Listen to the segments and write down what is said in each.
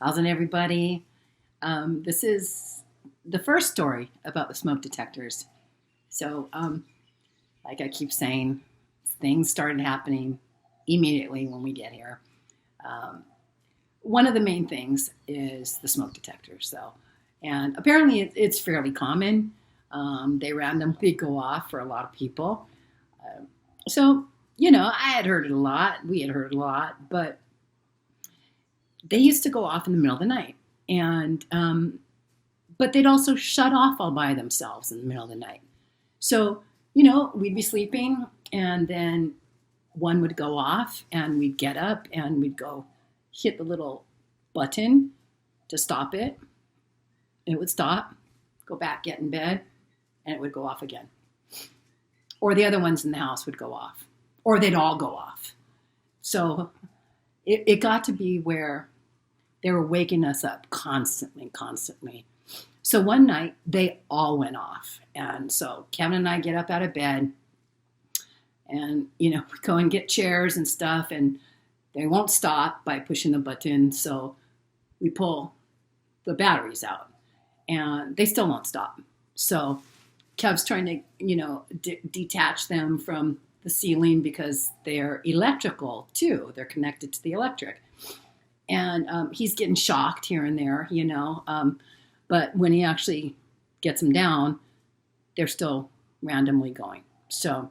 How's it, everybody? This is the first story about the smoke detectors. So, like I keep saying, things started happening immediately when we get here. Um, One of the main things is the smoke detector. And apparently it's fairly common. They randomly go off for a lot of people. Um, so, I had heard it a lot. We had heard it a lot, but they used to go off in the middle of the night. And but they'd also shut off all by themselves in the middle of the night. So, we'd be sleeping and then one would go off and we'd get up and we'd go hit the little button to stop it. It would stop, go back, get in bed, and it would go off again. Or the other ones in the house would go off, or they'd all go off. So it got to be where they were waking us up constantly, constantly. So one night they all went off. And so Kevin and I get up out of bed and, we go and get chairs and stuff, and they won't stop by pushing the button. So we pull the batteries out and they still won't stop. So Kev's trying to, detach them from the ceiling because they're electrical too. They're connected to the electric. And he's getting shocked here and there, but when he actually gets them down, they're still randomly going. So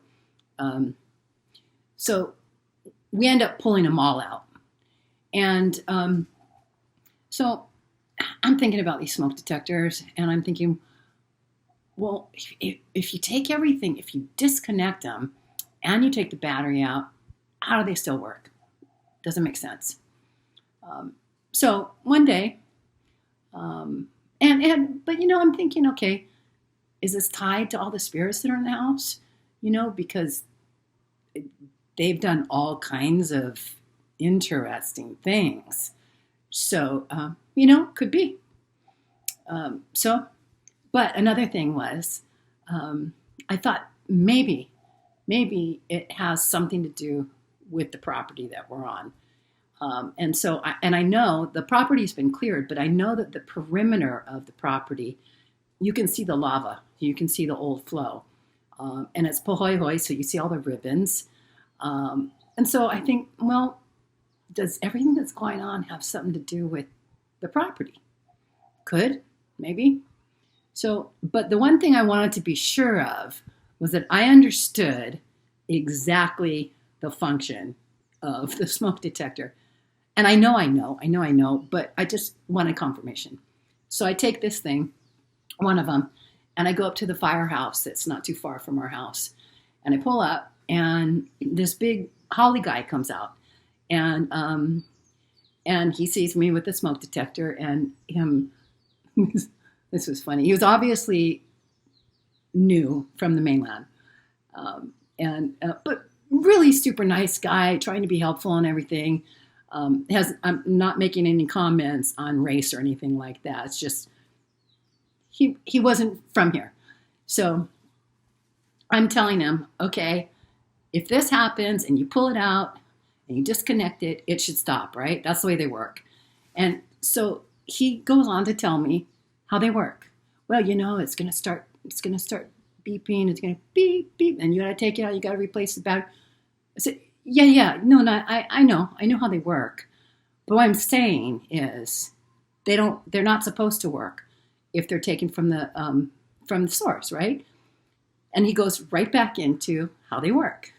we end up pulling them all out. And so I'm thinking about these smoke detectors, and I'm thinking, well, if you take everything, if you disconnect them and you take the battery out, how do they still work? Doesn't make sense. So one day, but I'm thinking, okay, is this tied to all the spirits that are in the house? Because they've done all kinds of interesting things. So, could be. But another thing was, I thought maybe it has something to do with the property that we're on. And I know the property's been cleared, but I know that the perimeter of the property, you can see the lava, you can see the old flow, and it's pohoihoi, so you see all the ribbons. And so I think, well, does everything that's going on have something to do with the property? Could, maybe. So, but the one thing I wanted to be sure of was that I understood exactly the function of the smoke detector. And I know, but I just wanted confirmation. So I take this thing, one of them, and I go up to the firehouse that's not too far from our house. And I pull up, and this big holly guy comes out. And he sees me with the smoke detector, and this was funny. He was obviously new from the mainland. But really super nice guy, trying to be helpful and everything. I'm not making any comments on race or anything like that. It's just he wasn't from here. So I'm telling him, okay, if this happens and you pull it out and you disconnect it, it should stop, right? That's the way they work. And so he goes on to tell me how they work. Well, it's going to start beeping. It's going to beep, beep. And you got to take it out. You got to replace the battery. I said, yeah. No, I know how they work. But what I'm saying is they're not supposed to work if they're taken from the source, right? And he goes right back into how they work.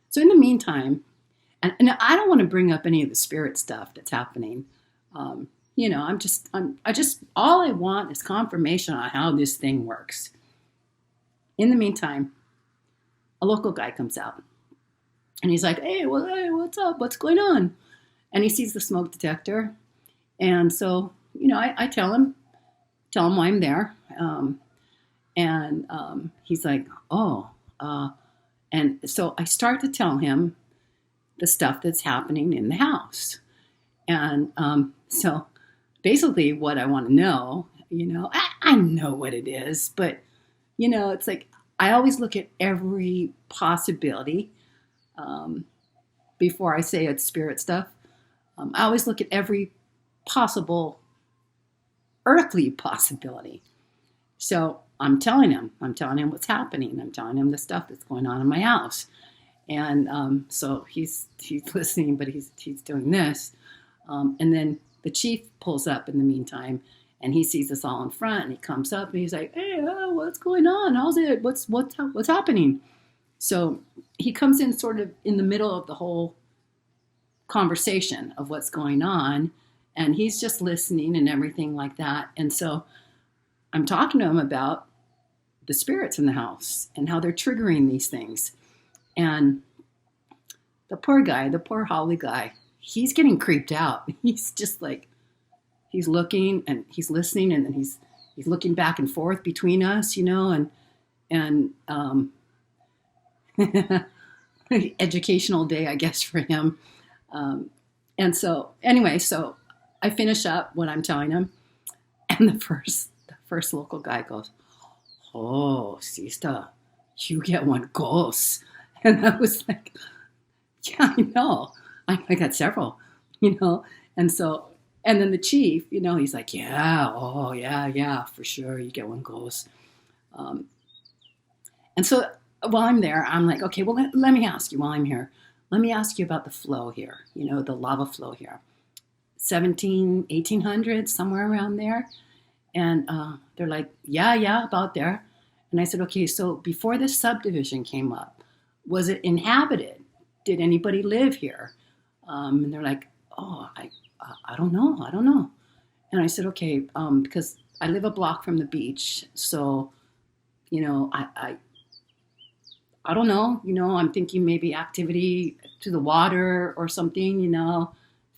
So in the meantime, and I don't want to bring up any of the spirit stuff that's happening. All I want is confirmation on how this thing works. In the meantime, a local guy comes out. And he's like, hey, what's up? What's going on? And he sees the smoke detector. And so, I tell him why I'm there. He's like, oh. And so I start to tell him the stuff that's happening in the house. And so basically what I want to know, I know what it is, but, it's like I always look at every possibility before I say it's spirit stuff. I always look at every possible earthly possibility. So I'm telling him what's happening. I'm telling him the stuff that's going on in my house. And so he's listening, but he's doing this. And then the chief pulls up in the meantime, and he sees us all in front, and he comes up and he's like, "Hey, what's going on? How's it? What's happening?" So he comes in sort of in the middle of the whole conversation of what's going on, and he's just listening and everything like that. And so I'm talking to him about the spirits in the house and how they're triggering these things. And the poor Holly guy, he's getting creeped out. He's just like, he's looking and he's listening, and then he's looking back and forth between us, and educational day, I guess, for him. And so anyway, so I finish up what I'm telling him, and the first local guy goes, "Oh, Sistah, you get one ghost." And I was like, "Yeah, I know. I got several, And so, and then the chief, he's like, "Yeah, oh, yeah, for sure, you get one ghost." And so while I'm there, I'm like, "Okay, well, let me ask you while I'm here. Let me ask you about the flow here, the lava flow here. 1800s, somewhere around there." And they're like, yeah, about there. And I said, "Okay, so before this subdivision came up, was it inhabited? Did anybody live here?" And they're like, "Oh, I don't know. And I said, "Okay, because I live a block from the beach, so, I don't know, I'm thinking maybe activity to the water or something,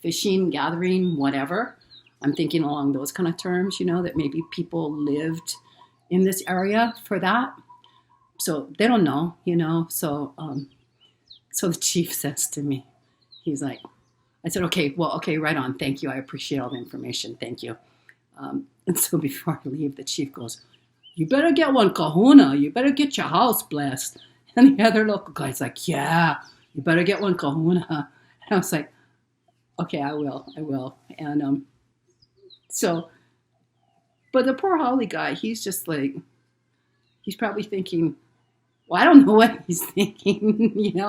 fishing, gathering, whatever. I'm thinking along those kind of terms, that maybe people lived in this area for that." So they don't know, so the chief says to me, he's like, I said, okay, right on. Thank you. I appreciate all the information. Thank you. And so before I leave, the chief goes, "You better get one kahuna. You better get your house blessed." And the other local guy's like, "Yeah, you better get one kahuna." And I was like, "Okay, I will. And so, but the poor Holly guy, he's just like, he's probably thinking, well, I don't know what he's thinking,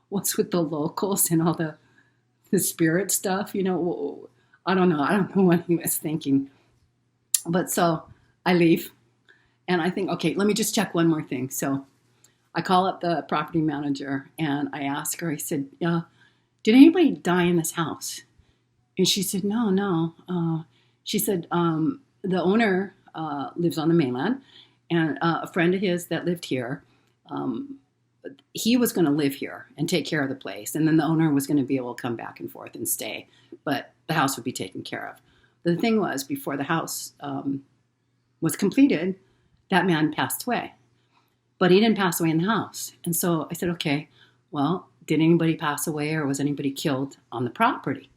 what's with the locals and all the spirit stuff, I don't know what he was thinking. But so I leave, and I think, okay, let me just check one more thing. So I call up the property manager, and I ask her, I said, "Did anybody die in this house?" And she said, "No. She said, the owner lives on the mainland, and a friend of his that lived here, he was going to live here and take care of the place. And then the owner was going to be able to come back and forth and stay, but the house would be taken care of." The thing was, before the house was completed, that man passed away. But he didn't pass away in the house. And so I said, "Okay, well, did anybody pass away, or was anybody killed on the property?"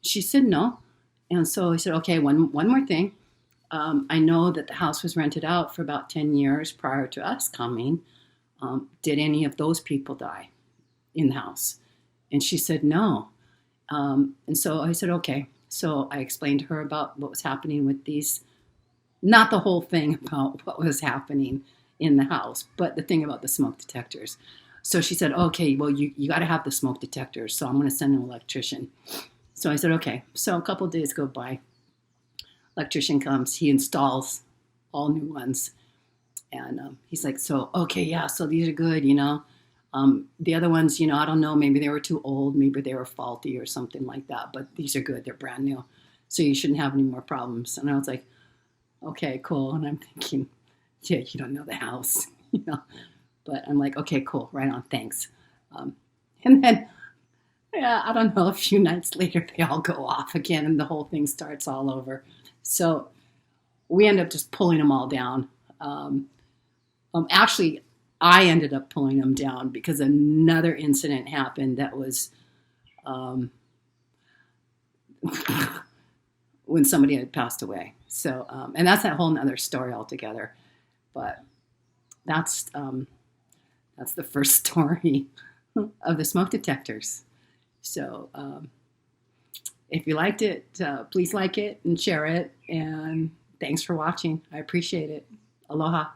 She said, "No." And so I said, "Okay, one more thing. I know that the house was rented out for about 10 years prior to us coming. Did any of those people die in the house?" And she said, "No." And so I said, "Okay." So I explained to her about what was happening with these, not the whole thing about what was happening in the house, but the thing about the smoke detectors. So she said, "Okay, well, you got to have the smoke detectors, so I'm going to send an electrician." So I said, "Okay." So a couple of days go by. Electrician comes. He installs all new ones. And he's like, "So, okay, yeah, so these are good, The other ones, I don't know, maybe they were too old, maybe they were faulty or something like that, but these are good. They're brand new. So you shouldn't have any more problems." And I was like, "Okay, cool." And I'm thinking, yeah, you don't know the house, But I'm like, "Okay, cool. Right on. Thanks." And then, yeah, I don't know, a few nights later, they all go off again and the whole thing starts all over. So we end up just pulling them all down. Actually, I ended up pulling them down because another incident happened that was when somebody had passed away. So, and that's a whole nother story altogether. But that's the first story of the smoke detectors. So, If you liked it, please like it and share it. And thanks for watching. I appreciate it. Aloha.